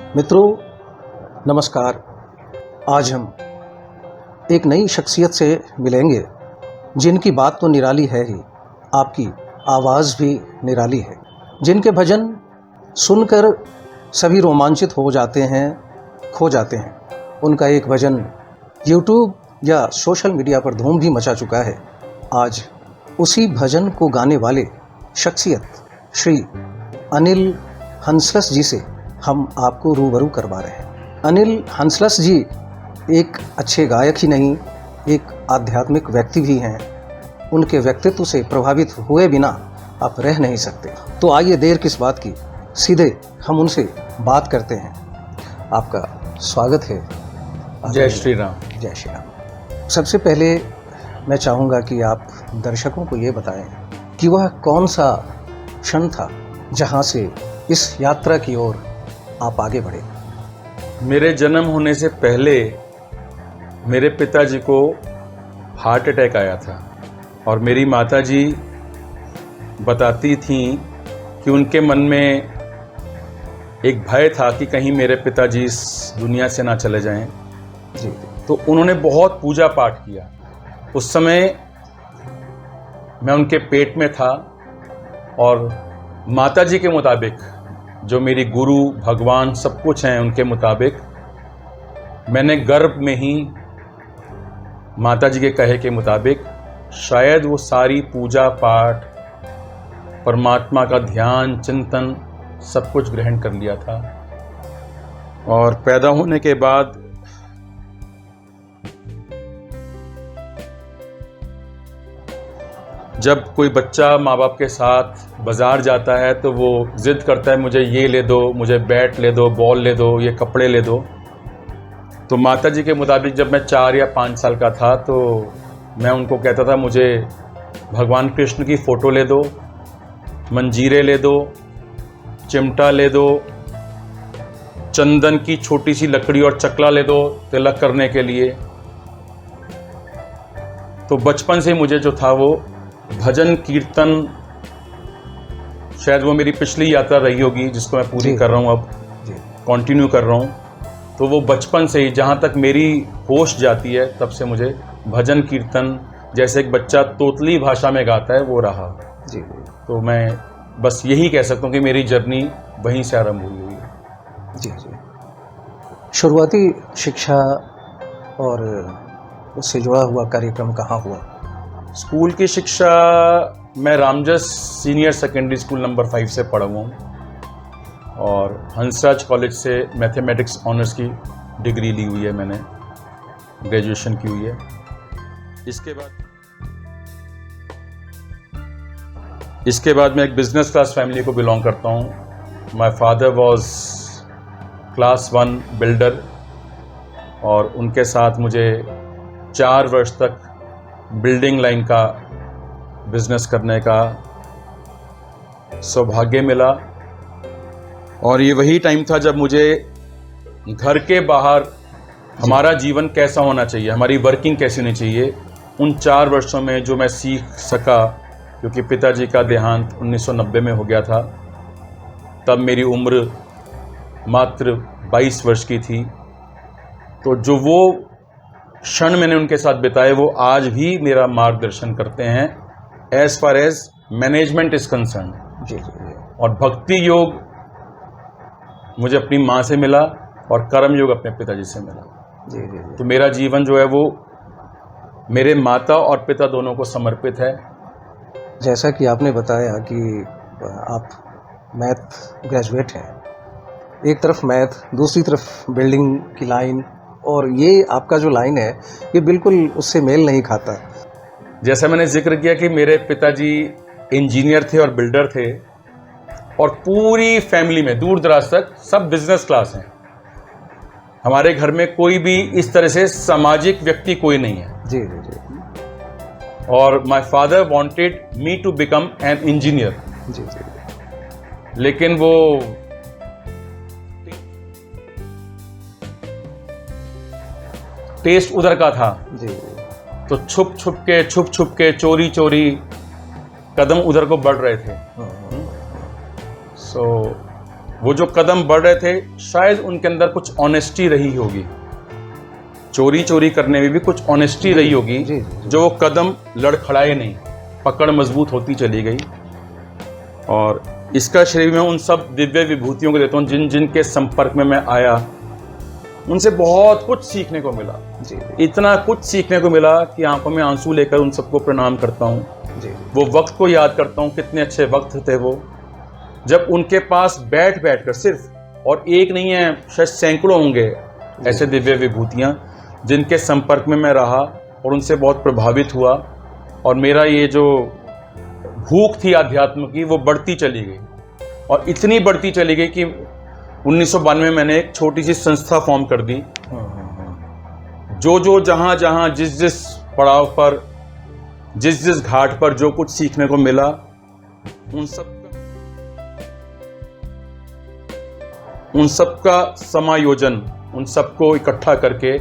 मित्रों नमस्कार। आज हम एक नई शख्सियत से मिलेंगे जिनकी बात तो निराली है ही, आपकी आवाज़ भी निराली है, जिनके भजन सुनकर सभी रोमांचित हो जाते हैं, खो जाते हैं। उनका एक भजन यूट्यूब या सोशल मीडिया पर धूम भी मचा चुका है। आज उसी भजन को गाने वाले शख्सियत श्री अनिल हंसलस जी से हम आपको रूबरू करवा रहे हैं। अनिल हंसलस जी एक अच्छे गायक ही नहीं, एक आध्यात्मिक व्यक्ति भी हैं। उनके व्यक्तित्व से प्रभावित हुए बिना आप रह नहीं सकते। तो आइए देर किस बात की, सीधे हम उनसे बात करते हैं। आपका स्वागत है। जय श्री राम। जय श्री राम। सबसे पहले मैं चाहूँगा कि आप दर्शकों को ये बताएं कि वह कौन सा क्षण था जहाँ से इस यात्रा की ओर आप आगे बढ़े। मेरे जन्म होने से पहले मेरे पिताजी को हार्ट अटैक आया था और मेरी माताजी बताती थीं कि उनके मन में एक भय था कि कहीं मेरे पिताजी इस दुनिया से ना चले जाएं। जी। तो उन्होंने बहुत पूजा पाठ किया। उस समय मैं उनके पेट में था और माताजी के मुताबिक, जो मेरी गुरु भगवान सब कुछ हैं, उनके मुताबिक मैंने गर्भ में ही माताजी के कहे के मुताबिक शायद वो सारी पूजा पाठ, परमात्मा का ध्यान चिंतन सब कुछ ग्रहण कर लिया था। और पैदा होने के बाद जब कोई बच्चा माँ बाप के साथ बाज़ार जाता है तो वो ज़िद करता है, मुझे ये ले दो, मुझे बैट ले दो, बॉल ले दो, ये कपड़े ले दो। तो माताजी के मुताबिक जब मैं 4 या 5 साल का था तो मैं उनको कहता था, मुझे भगवान कृष्ण की फ़ोटो ले दो, मंजीरे ले दो, चिमटा ले दो, चंदन की छोटी सी लकड़ी और चकला ले दो तिलक करने के लिए। तो बचपन से मुझे जो था वो भजन कीर्तन, शायद वो मेरी पिछली यात्रा रही होगी जिसको मैं पूरी कर रहा हूँ, अब कंटिन्यू कर रहा हूँ। तो वो बचपन से ही, जहाँ तक मेरी होश जाती है, तब से मुझे भजन कीर्तन जैसे एक बच्चा तोतली भाषा में गाता है वो रहा। जी। तो मैं बस यही कह सकता हूँ कि मेरी जर्नी वहीं से आरंभ हुई है। जी जी। शुरुआती शिक्षा और उससे जुड़ा हुआ कार्यक्रम कहाँ हुआ? स्कूल की शिक्षा मैं Ramjas senior secondary school number 5 से पढ़ा हुआ हूँ और हंसराज कॉलेज से मैथमेटिक्स ऑनर्स की डिग्री ली हुई है, मैंने ग्रेजुएशन की हुई है। इसके बाद मैं एक बिजनेस क्लास फैमिली को बिलोंग करता हूँ। My father was class 1 builder और उनके साथ मुझे 4 वर्ष तक बिल्डिंग लाइन का बिजनेस करने का सौभाग्य मिला। और ये वही टाइम था जब मुझे घर के बाहर हमारा जीवन कैसा होना चाहिए, हमारी वर्किंग कैसी होनी चाहिए, उन 4 वर्षों में जो मैं सीख सका, क्योंकि पिताजी का देहांत 1990 में हो गया था। तब मेरी उम्र मात्र 22 वर्ष की थी। तो जो वो क्षण मैंने उनके साथ बिताए वो आज भी मेरा मार्गदर्शन करते हैं as far as management is concern. जी जी। और भक्ति योग मुझे अपनी माँ से मिला और कर्म योग अपने पिताजी से मिला। जी जी जी। तो मेरा जीवन जो है वो मेरे माता और पिता दोनों को समर्पित है। जैसा कि आपने बताया कि आप मैथ ग्रेजुएट हैं, एक तरफ मैथ, दूसरी तरफ बिल्डिंग की लाइन, और ये आपका जो लाइन है ये बिल्कुल उससे मेल नहीं खाता। जैसा मैंने जिक्र किया कि मेरे पिताजी इंजीनियर थे और बिल्डर थे और पूरी फैमिली में दूर दराज तक सब बिजनेस क्लास हैं। हमारे घर में कोई भी इस तरह से सामाजिक व्यक्ति कोई नहीं है। जी जी जी। और my father wanted me to become an engineer. जी जी। लेकिन वो टेस्ट उधर का था। जी। तो छुप छुप के चोरी चोरी कदम उधर को बढ़ रहे थे। सो वो जो कदम बढ़ रहे थे, शायद उनके अंदर कुछ ऑनेस्टी रही होगी, चोरी चोरी करने में भी कुछ ऑनेस्टी रही होगी, जी, जो वो कदम लड़खड़ाए नहीं, पकड़ मजबूत होती चली गई। और इसका श्रेय मैं उन सब दिव्य विभूतियों को देता हूँ जिन जिन के संपर्क में मैं आया, उनसे बहुत कुछ सीखने को मिला। जी इतना कुछ सीखने को मिला कि आंखों में आंसू लेकर उन सबको प्रणाम करता हूँ। जी वो वक्त को याद करता हूँ, कितने अच्छे वक्त थे वो, जब उनके पास बैठ बैठ कर सिर्फ, और एक नहीं है, शायद सैकड़ों होंगे ऐसे दिव्य विभूतियाँ जिनके संपर्क में मैं रहा और उनसे बहुत प्रभावित हुआ। और मेरा ये जो भूख थी अध्यात्म की, वो बढ़ती चली गई, और इतनी बढ़ती चली गई कि 1992 में मैंने एक छोटी सी संस्था फॉर्म कर दी। जो जहाँ जहाँ जिस जिस पड़ाव पर, जिस जिस घाट पर जो कुछ सीखने को मिला, उन सब का समायोजन, उन सबको इकट्ठा करके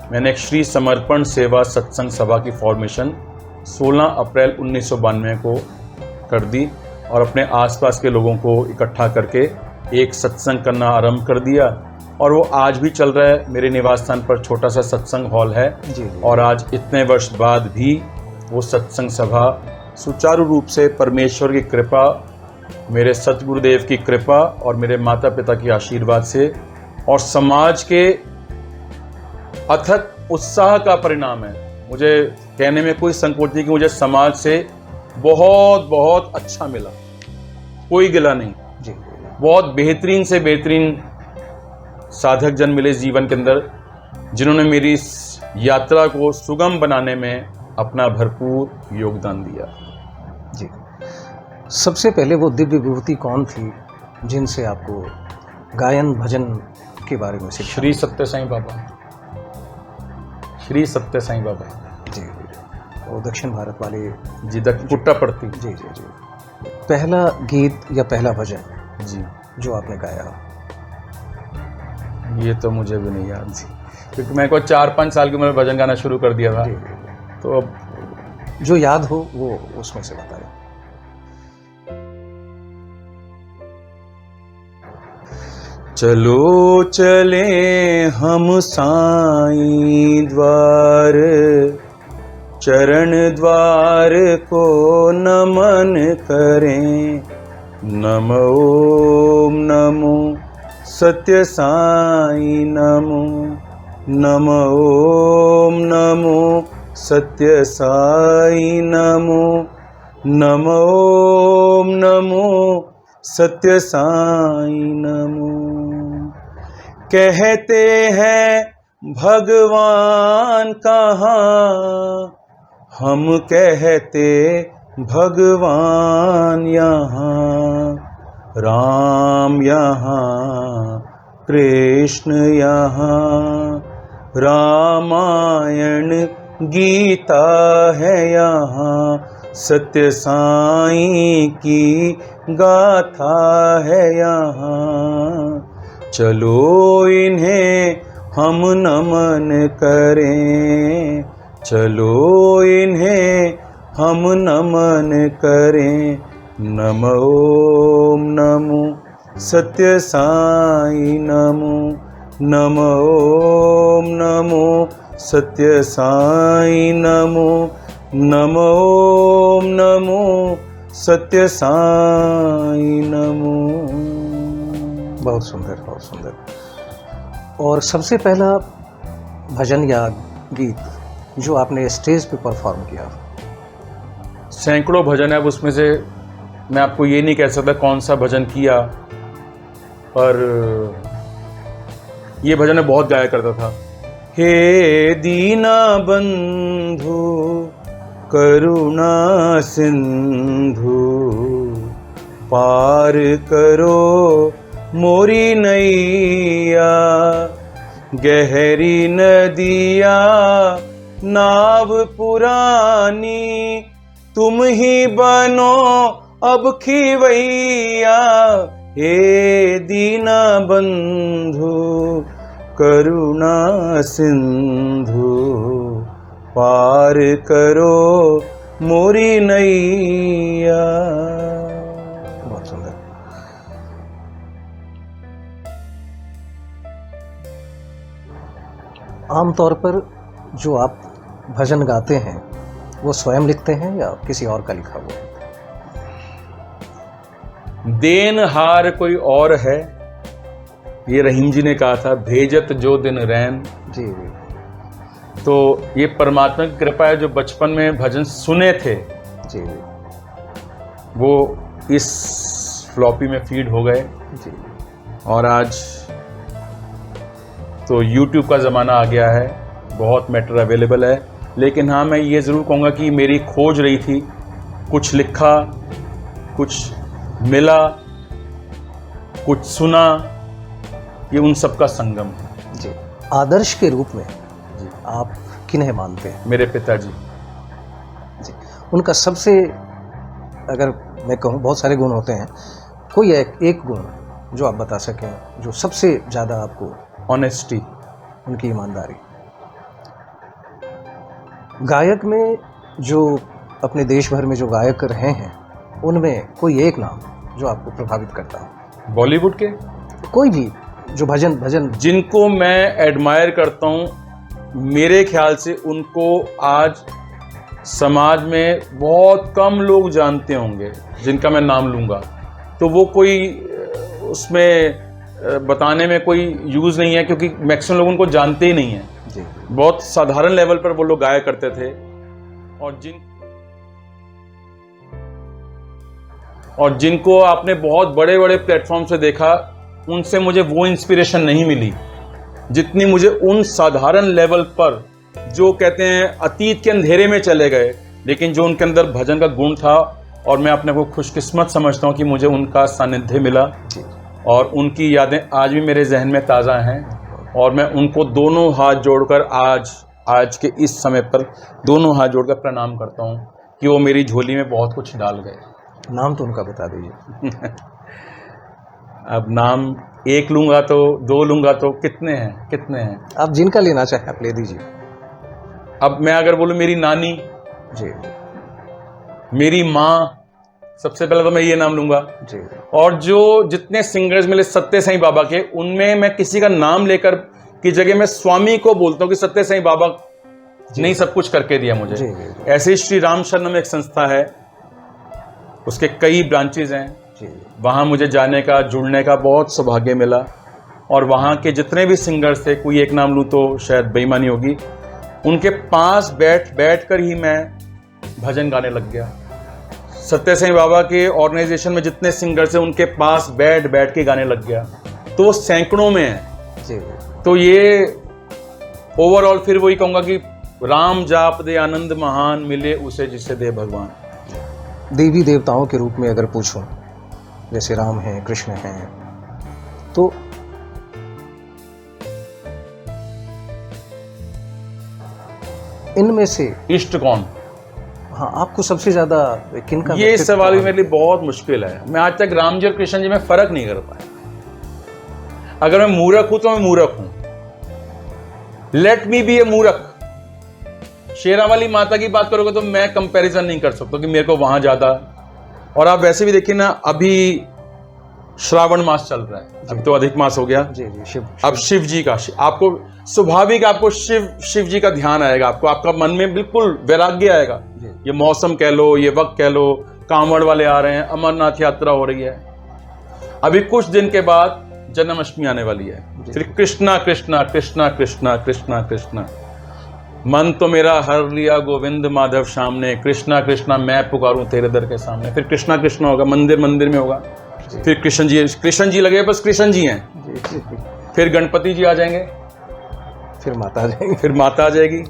मैंने एक श्री समर्पण सेवा सत्संग सभा की फॉर्मेशन 16 अप्रैल 1992 को कर दी, और अपने आसपास के लोगों को इकट्ठा करके एक सत्संग करना आरंभ कर दिया। और वो आज भी चल रहा है। मेरे निवास स्थान पर छोटा सा सत्संग हॉल है, और आज इतने वर्ष बाद भी वो सत्संग सभा सुचारू रूप से परमेश्वर की कृपा, मेरे सतगुरुदेव की कृपा और मेरे माता पिता की आशीर्वाद से और समाज के अथक उत्साह का परिणाम है। मुझे कहने में कोई संकोच नहीं कि मुझे समाज से बहुत बहुत अच्छा मिला, कोई गिला नहीं जी। बहुत बेहतरीन से बेहतरीन साधक जन मिले जीवन के अंदर, जिन्होंने मेरी इस यात्रा को सुगम बनाने में अपना भरपूर योगदान दिया। जी, सबसे पहले वो दिव्य विभूति कौन थी जिनसे आपको गायन भजन के बारे में सीखा? श्री सत्य साईं बाबा, श्री सत्य साईं बाबा जी। वो दक्षिण भारत वाले जी, पुट्टापर्ती। जी जी जी। पहला गीत या पहला भजन जी जो आपने गाया? ये तो मुझे भी नहीं याद थी, क्योंकि मैं को 4-5 साल की उम्र में भजन गाना शुरू कर दिया था। जी, तो अब जो याद हो वो उसमें से बताएं। चलो चले हम साईं द्वार, चरण द्वार को नमन करें। नमो नमो सत्य साईं, नमो नमो नमो सत्य साईं, नमो नमो नमो सत्य साईं, नमो। कहते हैं भगवान कहाँ, हम कहते भगवान यहाँ। राम यहाँ, कृष्ण यहाँ, रामायण गीता है यहाँ। सत्य साईं की गाथा है यहाँ। चलो इन्हें हम नमन करें, चलो इन्हें हम नमन करें। नमो नमो सत्य साईं, नमो नमो नमो सत्य साईं, नमो नमो नमो सत्य साईं, नमो। बहुत सुंदर, बहुत सुंदर। और सबसे पहला भजन या गीत जो आपने स्टेज पे परफॉर्म किया? सैकड़ों भजन है, उसमें से मैं आपको ये नहीं कह सकता कौन सा भजन किया, पर ये भजन मैं बहुत गाया करता था। हे दीना बंधु करुणा सिंधु, पार करो मोरी नैया। गहरी नदिया नाव पुरानी, तुम ही बनो अब खिवैया। हे दीना बंधु करुणा सिंधु, पार करो मोरी नैया। बहुत सुंदर। आमतौर पर जो आप भजन गाते हैं वो स्वयं लिखते हैं या किसी और का लिखा हुआ? देनहार कोई और है, ये रहीम जी ने कहा था, भेजत जो दिन रैन। जी जी तो ये परमात्मा की कृपा है, जो बचपन में भजन सुने थे जी जी वो इस फ्लॉपी में फीड हो गए। जी और आज तो YouTube का ज़माना आ गया है, बहुत मैटर अवेलेबल है। लेकिन हाँ, मैं ये ज़रूर कहूँगा कि मेरी खोज रही थी, कुछ लिखा, कुछ मिला, कुछ सुना, ये उन सब का संगम है। जी। आदर्श के रूप में आप किन्हें मानते हैं? मेरे पिताजी। जी। उनका सबसे, अगर मैं कहूँ बहुत सारे गुण होते हैं, कोई एक गुण जो आप बता सकें जो सबसे ज़्यादा आपको? ऑनेस्टी। उनकी ईमानदारी। गायक में जो अपने देश भर में जो गायक रहे हैं उनमें कोई एक नाम जो आपको प्रभावित करता हो? बॉलीवुड के कोई भी जो भजन जिनको मैं एडमायर करता हूँ, मेरे ख्याल से उनको आज समाज में बहुत कम लोग जानते होंगे, जिनका मैं नाम लूँगा तो वो कोई उसमें बताने में कोई यूज़ नहीं है, क्योंकि मैक्सिमम लोग उनको जानते ही नहीं हैं। जी। बहुत साधारण लेवल पर वो लोग गाया करते थे। और जिनको आपने बहुत बड़े बड़े प्लेटफॉर्म से देखा, उनसे मुझे वो इंस्पिरेशन नहीं मिली जितनी मुझे उन साधारण लेवल पर, जो कहते हैं अतीत के अंधेरे में चले गए, लेकिन जो उनके अंदर भजन का गुण था। और मैं अपने को खुशकिस्मत समझता हूँ कि मुझे उनका सानिध्य मिला और उनकी यादें आज भी मेरे जहन में ताज़ा हैं। और मैं उनको दोनों हाथ जोड़कर आज के इस समय पर दोनों हाथ जोड़कर प्रणाम करता हूँ कि वो मेरी झोली में बहुत कुछ डाल गए। नाम तो उनका बता दीजिए। अब नाम एक लूँगा तो दो लूँगा तो कितने हैं? आप जिनका लेना चाहें आप ले दीजिए। अब मैं अगर बोलूँ मेरी नानी जी, मेरी माँ, सबसे पहले तो मैं ये नाम लूँगा जी। और जो जितने सिंगर्स मिले सत्य साईं बाबा के, उनमें मैं किसी का नाम लेकर की जगह मैं स्वामी को बोलता हूँ कि सत्य साईं बाबा ने सब कुछ करके दिया मुझे। जी। ऐसे ही श्री राम शरणम एक संस्था है, उसके कई ब्रांचेज हैं। वहाँ मुझे जाने का, जुड़ने का बहुत सौभाग्य मिला। और वहाँ के जितने भी सिंगर्स थे, कोई एक नाम लूँ तो शायद बेईमानी होगी, उनके पास बैठ कर ही मैं भजन गाने लग गया। सत्य साईं बाबा के ऑर्गेनाइजेशन में जितने सिंगर्स हैं, उनके पास बैठ के गाने लग गया। तो वो सैकड़ों में है जी। तो ये ओवरऑल फिर वही कहूँगा कि राम जाप दे आनंद महान, मिले उसे जिसे दे भगवान। देवी देवताओं के रूप में अगर पूछूं, जैसे राम हैं, कृष्ण हैं, तो इनमें से इष्ट कौन? हाँ, आपको सबसे ज्यादा किनका? ये सवाल भी मेरे लिए बहुत मुश्किल है। मैं आज तक राम जी और कृष्ण जी में फर्क नहीं कर पाया। अगर मैं मूर्ख हूं तो मैं मूर्ख हूं, लेट मी बी ए मूर्ख। शेरावाली माता की बात करोगे तो मैं कंपैरिजन नहीं कर सकता कि मेरे को वहां ज्यादा। और आप वैसे भी देखिए ना, अभी श्रावण मास चल रहा है, अभी तो अधिक मास हो गया। जी जी। शिव। अब शिव जी का, आपको स्वाभाविक आपको शिव जी का ध्यान आएगा, आपका मन में बिल्कुल वैराग्य आएगा। ये मौसम कह लो, ये वक्त कह लो, कांवड़ वाले आ रहे हैं, अमरनाथ यात्रा हो रही है। अभी कुछ दिन के बाद जन्माष्टमी आने वाली है। फिर कृष्णा कृष्णा कृष्णा कृष्णा कृष्णा कृष्णा, मन तो मेरा हर लिया गोविंद माधव श्याम ने, कृष्णा कृष्णा मैं पुकारूं तेरे दर के सामने। फिर कृष्णा कृष्णा होगा, मंदिर में होगा। फिर कृष्ण जी लगे, बस कृष्ण जी हैं। फिर गणपति जी आ जाएंगे, फिर माता आ जाएंगे, फिर माता आ जाएगी,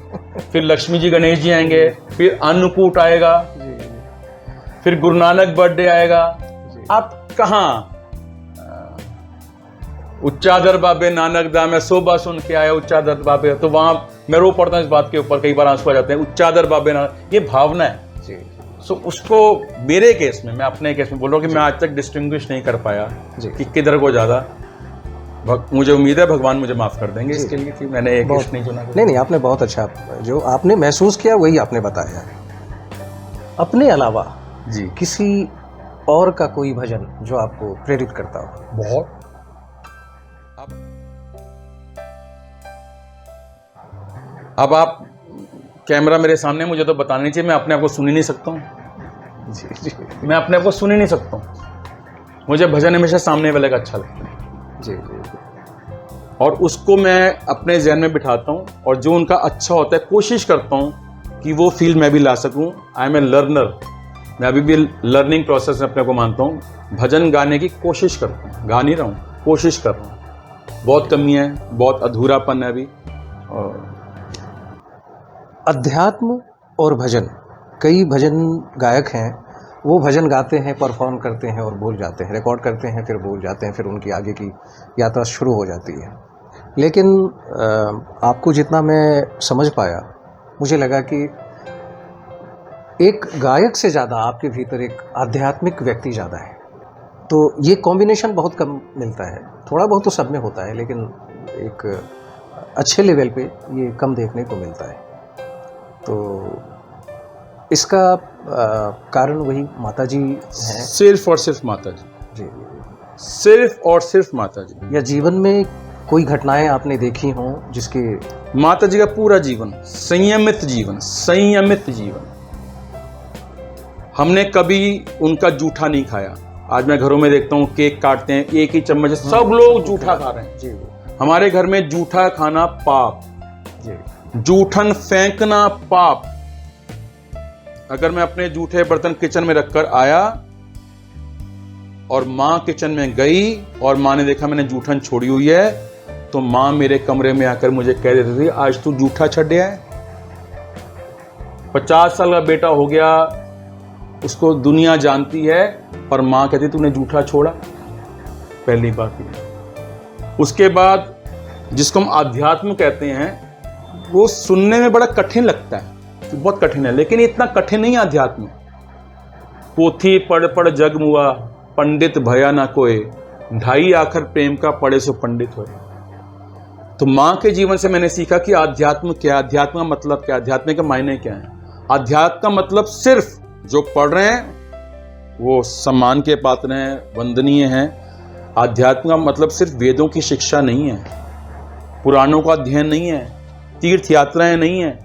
फिर लक्ष्मी जी गणेश जी आएंगे, फिर अन्नकूट आएगा, फिर गुरु नानक बर्थडे आएगा। आप कहाँ? उच्चादर बाबे नानक दा, मैं सोबा सुन के आया उच्चादर बाबे, तो वहां मैं रो पड़ता हूँ इस बात के ऊपर, कई बार आंसू आ जाते हैं। उच्चादर बाबे नानक, ये भावना है। सो उसको मेरे केस में, मैं अपने केस में बोल रहा हूँ कि मैं आज तक डिस्टिंग्विश नहीं कर पाया कि किधर को ज्यादा। मुझे उम्मीद है भगवान मुझे माफ कर देंगे इसके लिए कि मैंने एक इष्ट नहीं चुना। नहीं, आपने बहुत अच्छा, जो आपने महसूस किया वही आपने बताया। अपने अलावा जी किसी और का कोई भजन जो आपको प्रेरित करता हो? बहुत। अब आप कैमरा मेरे सामने, मुझे तो बताना नहीं चाहिए, मैं अपने आप को सुन ही नहीं सकता हूँ। जी जी मैं अपने आप को सुन ही नहीं सकता हूँ। मुझे भजन हमेशा सामने वाले का अच्छा लगता है जी जी और उसको मैं अपने जहन में बिठाता हूँ और जो उनका अच्छा होता है कोशिश करता हूँ कि वो फील मैं भी ला सकूँ। आई एम ए लर्नर, मैं अभी भी लर्निंग प्रोसेस में अपने को मानता हूँ। भजन गाने की कोशिश करता हूँ, गा नहीं रहा हूँ, कोशिश कर रहा हूँ। बहुत कमी है, बहुत अधूरापन है अभी। और अध्यात्म और भजन, कई भजन गायक हैं, वो भजन गाते हैं, परफॉर्म करते हैं और भूल जाते हैं, रिकॉर्ड करते हैं फिर भूल जाते हैं, फिर उनकी आगे की यात्रा शुरू हो जाती है। लेकिन आपको जितना मैं समझ पाया, मुझे लगा कि एक गायक से ज़्यादा आपके भीतर एक आध्यात्मिक व्यक्ति ज़्यादा है। तो ये कॉम्बिनेशन बहुत कम मिलता है, थोड़ा बहुत तो सब में होता है, लेकिन एक अच्छे लेवल पे ये कम देखने को मिलता है। तो इसका कारण वही माता जी हैं। सिर्फ और सिर्फ माता जी, जी, सिर्फ और सिर्फ माता जी। या जीवन में कोई घटनाएं आपने देखी हों जिसके माता जी का पूरा जीवन संयमित जीवन, संयमित जीवन। हमने कभी उनका जूठा नहीं खाया। आज मैं घरों में देखता हूँ केक काटते हैं, एक ही चम्मच, सब लोग जूठा खा रहे हैं। जी हमारे घर में जूठा खाना पाप, जी जूठन फेंकना पाप। अगर मैं अपने जूठे बर्तन किचन में रखकर आया और माँ किचन में गई और माँ ने देखा मैंने जूठन छोड़ी हुई है, तो माँ मेरे कमरे में आकर मुझे कह देती थी, आज तू जूठा छड्या है। 50 साल का बेटा हो गया, उसको दुनिया जानती है, पर माँ कहती तूने जूठा छोड़ा। पहली बात ये। उसके बाद जिसको हम अध्यात्म कहते हैं, वो सुनने में बड़ा कठिन लगता है, बहुत कठिन है, लेकिन इतना कठिन नहीं है अध्यात्म। पोथी पढ़ पढ़ जग मुआ, पंडित भया ना कोय, ढाई आखर प्रेम का पढ़े सो पंडित होए। तो माँ के जीवन से मैंने सीखा कि अध्यात्म क्या, अध्यात्म का मतलब क्या, अध्यात्म के मायने क्या है। अध्यात्म का मतलब सिर्फ जो पढ़ रहे हैं वो सम्मान के पात्र हैं, वंदनीय हैं। अध्यात्म का मतलब सिर्फ वेदों की शिक्षा नहीं है, पुराणों का अध्ययन नहीं है, तीर्थ यात्राएं नहीं है।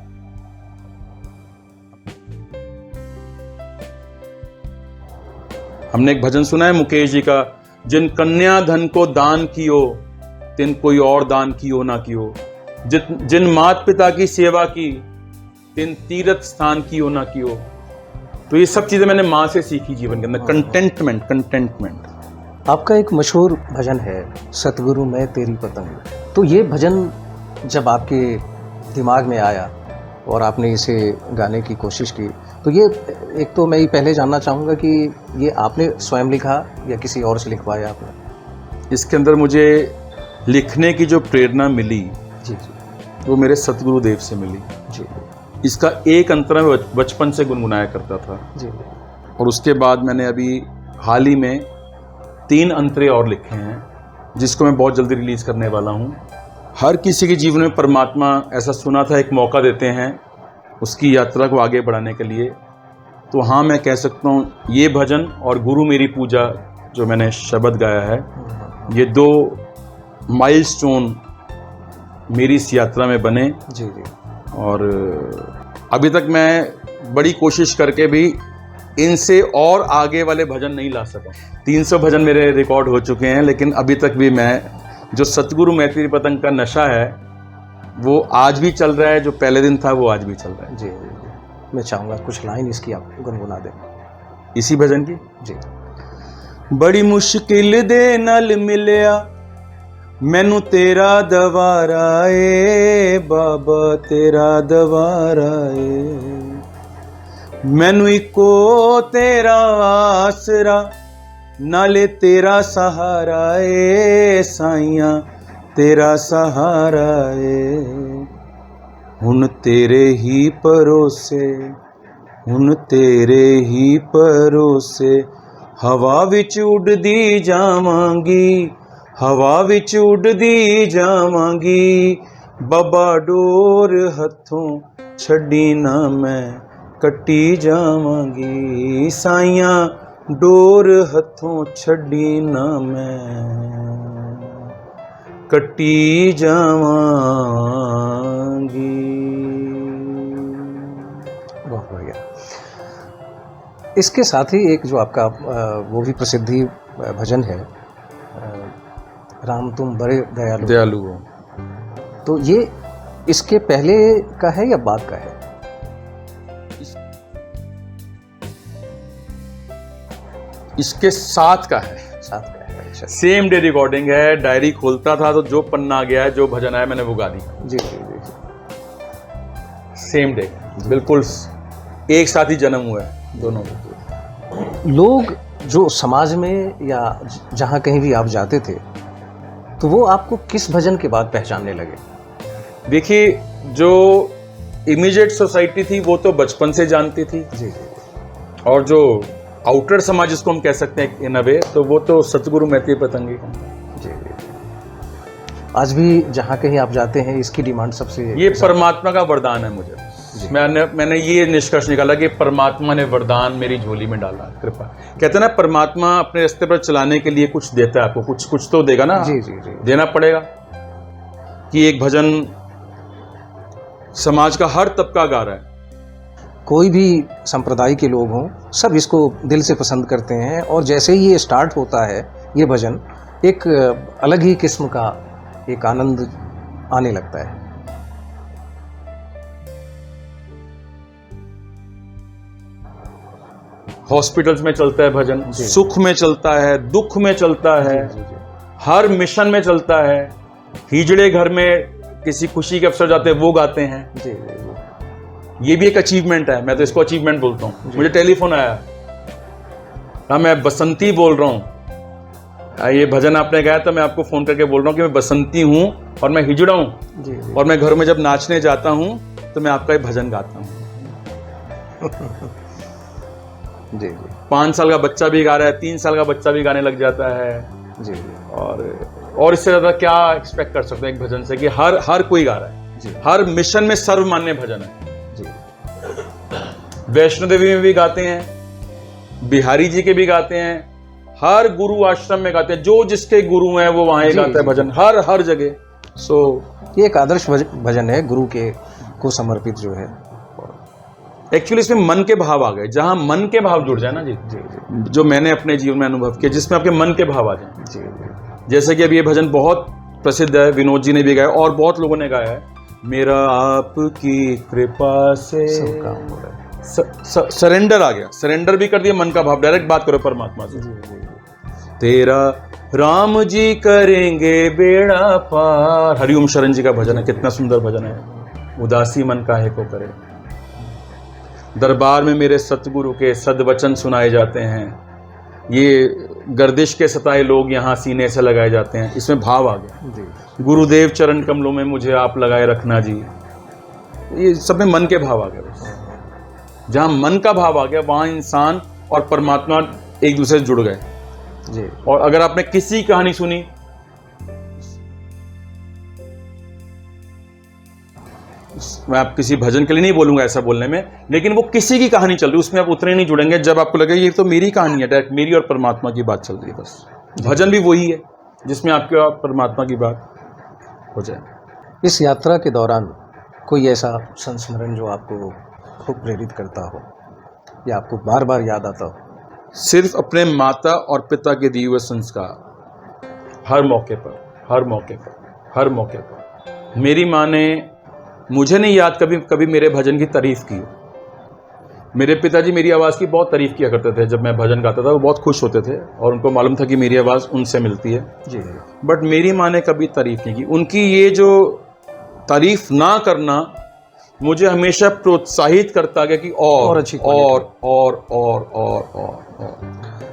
हमने एक भजन सुना है मुकेश जी का, जिन कन्या धन को दान कियो, तिन कोई और दान कियो ना कियो। जिन माता पिता की सेवा की, तिन तीर्थ स्थान कियो ना कियो। तो ये सब चीजें मैंने माँ से सीखी जीवन के अंदर। Contentment, contentment. आपका एक मशहूर भजन है, सतगुरु मैं तेरी पतंग। तो ये भजन जब आपके दिमाग में आया और आपने इसे गाने की कोशिश की, तो ये एक तो मैं ये पहले जानना चाहूँगा कि ये आपने स्वयं लिखा या किसी और से लिखवाया आपने? इसके अंदर मुझे लिखने की जो प्रेरणा मिली, जी जी, वो मेरे सतगुरु देव से मिली। जी इसका एक अंतरा मैं बचपन से गुनगुनाया करता था, जी, और उसके बाद मैंने अभी हाल ही में 3 अंतरे और लिखे हैं, जिसको मैं बहुत जल्दी रिलीज करने वाला हूँ। हर किसी के जीवन में परमात्मा, ऐसा सुना था, एक मौका देते हैं उसकी यात्रा को आगे बढ़ाने के लिए। तो हाँ, मैं कह सकता हूँ ये भजन और गुरु मेरी पूजा जो मैंने शब्द गाया है, ये 2 माइलस्टोन मेरी इस यात्रा में बने। जी जी, और अभी तक मैं बड़ी कोशिश करके भी इनसे और आगे वाले भजन नहीं ला सका। 300 भजन मेरे रिकॉर्ड हो चुके हैं, लेकिन अभी तक भी मैं, जो सतगुरु मैं तेरी पतंग का नशा है वो आज भी चल रहा है, जो पहले दिन था वो आज भी चल रहा है। जी जी, मैं चाहूँगा कुछ लाइन इसकी आप गुनगुना दें इसी भजन की। जी। बड़ी मुश्किल दे नाल मिलिया मैनू तेरा दवारा ए बाबा, तेरा दवारा ए। मैनू इको तेरा आसरा, नाले तेरा सहारा ए साइया, तेरा सहारा ए। हुन तेरे ही परोसे, हुन तेरे ही परोसे, हवा विच उड़दी जावांगी, हवा विच उड़दी जावांगी। बाबा डोर हथों छड्डी ना मैं कट्टी जावांगी, साइया डोर हथों छड्डी ना मैं कट्टी जावांगी। बहुत बढ़िया। इसके साथ ही एक जो आपका वो भी प्रसिद्धि भजन है, राम तुम बड़े दयालु। दयालु हो। तो ये इसके पहले का है या बाद का है? इसके साथ का है। साथ का है, अच्छा। सेम डे रिकॉर्डिंग है। डायरी खोलता था तो जो पन्ना गया है, जो भजन आया, मैंने वो गा दी। जी जी जी। सेम डे, बिल्कुल एक साथ ही जन्म हुआ है दोनों। लोग जो समाज में या जहाँ कहीं भी आप जाते थे, तो वो आपको किस भजन के बाद पहचानने लगे? देखिए, जो इमीडिएट सोसाइटी थी वो तो बचपन से जानती थी, जी जी और जो आउटर समाज जिसको हम कह सकते हैं इन अ वे, तो वो तो सतगुरु मैत्री पतंगी। जी। आज भी जहाँ कहीं आप जाते हैं इसकी डिमांड सबसे, ये परमात्मा का वरदान है मुझे। मैंने ये निष्कर्ष निकाला कि परमात्मा ने वरदान मेरी झोली में डाला, कृपा। कहते हैं ना, परमात्मा अपने रास्ते पर चलाने के लिए कुछ देता है आपको, कुछ तो देगा ना। जी जी जी। देना पड़ेगा। कि एक भजन समाज का हर तबका गा रहा है, कोई भी संप्रदाय के लोग हों, सब इसको दिल से पसंद करते हैं, और जैसे ही ये स्टार्ट होता है ये भजन, एक अलग ही किस्म का एक आनंद आने लगता है। हॉस्पिटल्स में चलता है भजन, सुख में चलता है, दुख में चलता है, हर मिशन में चलता है। हिजड़े घर में किसी खुशी के अवसर जाते हैं, वो गाते हैं। जी जी। ये भी एक अचीवमेंट है, मैं तो इसको अचीवमेंट बोलता हूँ। मुझे टेलीफोन आया, हाँ मैं बसंती बोल रहा हूँ, ये भजन आपने गाया तो मैं आपको फोन करके बोल रहा हूँ कि मैं बसंती हूँ और मैं हिजड़ा हूँ, और मैं घर में जब नाचने जाता हूँ तो मैं आपका ये भजन गाता हूँ। जी जी। 5 साल का बच्चा भी गा रहा है, 3 साल का बच्चा भी गाने लग जाता है। जी। और इससे ज्यादा क्या एक्सपेक्ट कर सकते हैं एक भजन से, कि हर कोई गा रहा है। जी। हर मिशन में सर्वमान्य भजन है। जी। वैष्णो देवी में भी गाते हैं, बिहारी जी के भी गाते हैं, हर गुरु आश्रम में गाते हैं, जो जिसके गुरु हैं वो वहां गाते हैं भजन, हर जगह। ये एक आदर्श भजन है, गुरु के को समर्पित जो है। एक्चुअली इसमें मन के भाव आ गए, जहां मन के भाव जुड़ जाए ना जी, जो मैंने अपने जीवन में अनुभव किया, जिसमें आपके मन के भाव आ जाए। जी। जैसे कि अब ये भजन बहुत प्रसिद्ध है, विनोद जी ने भी गाया और बहुत लोगों ने गाया है। मेरा आपकी कृपा से सब काम हो रहा है। सरेंडर आ गया, सरेंडर भी कर दिया, मन का भाव, डायरेक्ट बात करो परमात्मा से। तेरा राम जी करेंगे बेड़ा पार। हरिओम शरण जी का भजन है, कितना सुंदर भजन है। उदासी मन काहे को करे, दरबार में मेरे सतगुरु के सदवचन सुनाए जाते हैं। ये गर्दिश के सताए लोग यहाँ सीने से लगाए जाते हैं। इसमें भाव आ गया, गुरुदेव चरण कमलों में मुझे आप लगाए रखना जी। ये सब में मन के भाव आ गए। जहाँ मन का भाव आ गया वहाँ इंसान और परमात्मा एक दूसरे से जुड़ गए जी। और अगर आपने किसी कहानी सुनी, मैं आप किसी भजन के लिए नहीं बोलूंगा ऐसा बोलने में, लेकिन वो किसी की कहानी चल रही है, उसमें आप उतने नहीं जुड़ेंगे जब आपको लगे ये तो मेरी कहानी है, डायरेक्ट मेरी और परमात्मा की बात चल रही है। बस भजन भी वही है जिसमें आपके और परमात्मा की बात हो जाए। इस यात्रा के दौरान कोई ऐसा संस्मरण जो आपको खूब प्रेरित करता हो या आपको बार बार याद आता हो? सिर्फ अपने माता और पिता के दिए हुए संस्कार, हर मौके पर, हर मौके पर, हर मौके पर। मेरी माँ ने मुझे नहीं याद कभी मेरे भजन की तारीफ की। मेरे पिताजी मेरी आवाज़ की बहुत तारीफ किया करते थे। जब मैं भजन गाता था वो बहुत खुश होते थे और उनको मालूम था कि मेरी आवाज़ उनसे मिलती है जी। बट मेरी माँ ने कभी तारीफ नहीं की। उनकी ये जो तारीफ ना करना मुझे हमेशा प्रोत्साहित करता गया कि और अच्छी और।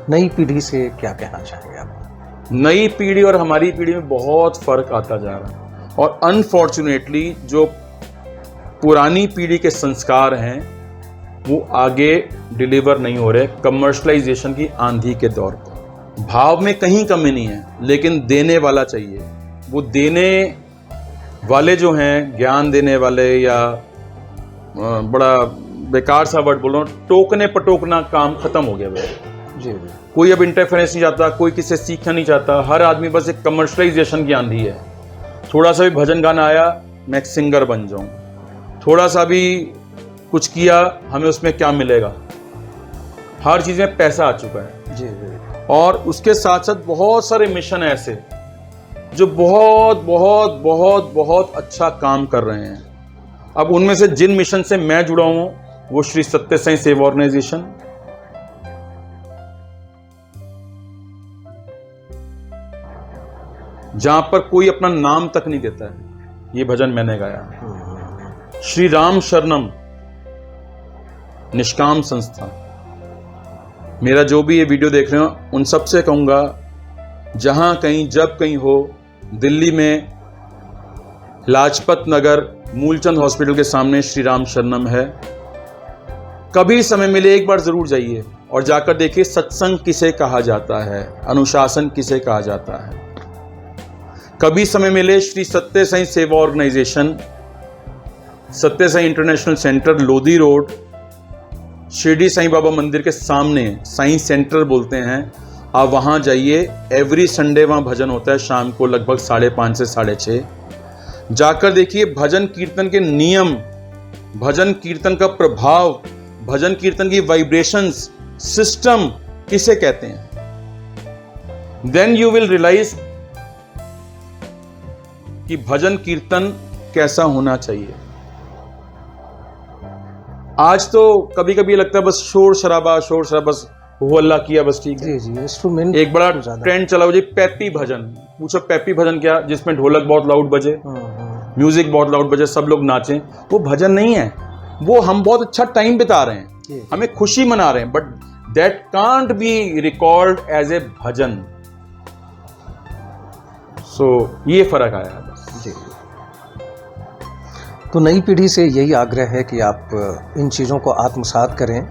नई पीढ़ी से क्या कहना चाहेंगे आप? नई पीढ़ी और हमारी पीढ़ी में बहुत फर्क आता जा रहा है और अनफॉर्चुनेटली जो पुरानी पीढ़ी के संस्कार हैं वो आगे डिलीवर नहीं हो रहे। कमर्शलाइजेशन की आंधी के दौर पर भाव में कहीं कमी नहीं है, लेकिन देने वाला चाहिए। वो देने वाले जो हैं, ज्ञान देने वाले, या बड़ा बेकार सा वर्ड बोल रहा हूँ, टोकने पटोकना काम खत्म हो गया भाई। जी। कोई अब इंटरफेरेंस नहीं चाहता, कोई किसी से सीखना नहीं चाहता। हर आदमी बस एक कमर्शलाइजेशन की आंधी है। थोड़ा सा भी भजन गाना आया, मैं एक सिंगर बन जाऊं। थोड़ा सा भी कुछ किया, हमें उसमें क्या मिलेगा। हर चीज़ में पैसा आ चुका है जी जी। और उसके साथ साथ बहुत सारे मिशन ऐसे जो बहुत बहुत बहुत बहुत अच्छा काम कर रहे हैं। अब उनमें से जिन मिशन से मैं जुड़ा हूं वो श्री सत्य साईं सेवा ऑर्गेनाइजेशन, जहां पर कोई अपना नाम तक नहीं देता है, ये भजन मैंने गाया। श्री राम शरणम निष्काम संस्था, मेरा जो भी ये वीडियो देख रहे हो उन सबसे कहूंगा, जहां कहीं जब कहीं हो, दिल्ली में लाजपत नगर मूलचंद हॉस्पिटल के सामने श्री राम शरणम है। कभी समय मिले एक बार जरूर जाइए और जाकर देखिए सत्संग किसे कहा जाता है, अनुशासन किसे कहा जाता है। कभी समय मिले श्री सत्य Sai Seva organisation, Sathya Sai international centre, Lodhi road, Shirdi Sai Baba मंदिर के सामने साईं सेंटर बोलते हैं, आप वहां जाइए। एवरी संडे वहां भजन होता है शाम को लगभग 5:30 से 6:30। जाकर देखिए भजन कीर्तन के नियम, भजन कीर्तन का प्रभाव, भजन कीर्तन की वाइब्रेशंस, सिस्टम किसे कहते हैं। देन यू विल रियलाइज कि भजन कीर्तन कैसा होना चाहिए। आज तो कभी कभी लगता है बस शोर शराबा बस हो अल्लाह किया बस ठीक है। जी जी, इंस्ट्रूमेंट एक बड़ा ट्रेंड चला हुआ जी पैपी भजन। पूछो पैपी भजन क्या, जिसमें ढोलक बहुत लाउड बजे, म्यूजिक बहुत लाउड बजे, सब लोग नाचें, वो भजन नहीं है। वो हम बहुत अच्छा टाइम बिता रहे हैं, हमें खुशी मना रहे हैं, but that can't be record as a bhajan. So ये फर्क आया है बस। जी। तो नई पीढ़ी से यही आग्रह है कि आप इन चीज़ों को आत्मसात करें,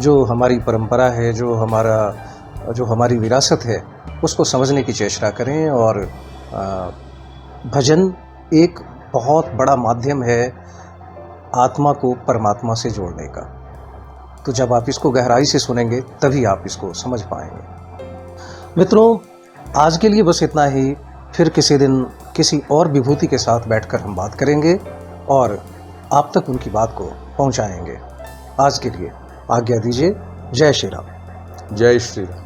जो हमारी परंपरा है, जो हमारी विरासत है, उसको समझने की चेष्टा करें। और भजन एक बहुत बड़ा माध्यम है आत्मा को परमात्मा से जोड़ने का। तो जब आप इसको गहराई से सुनेंगे तभी आप इसको समझ पाएंगे। मित्रों, आज के लिए बस इतना ही। फिर किसी दिन किसी और विभूति के साथ बैठकर हम बात करेंगे और आप तक उनकी बात को पहुंचाएंगे। आज के लिए आज्ञा दीजिए। जय श्री राम। जय श्री राम।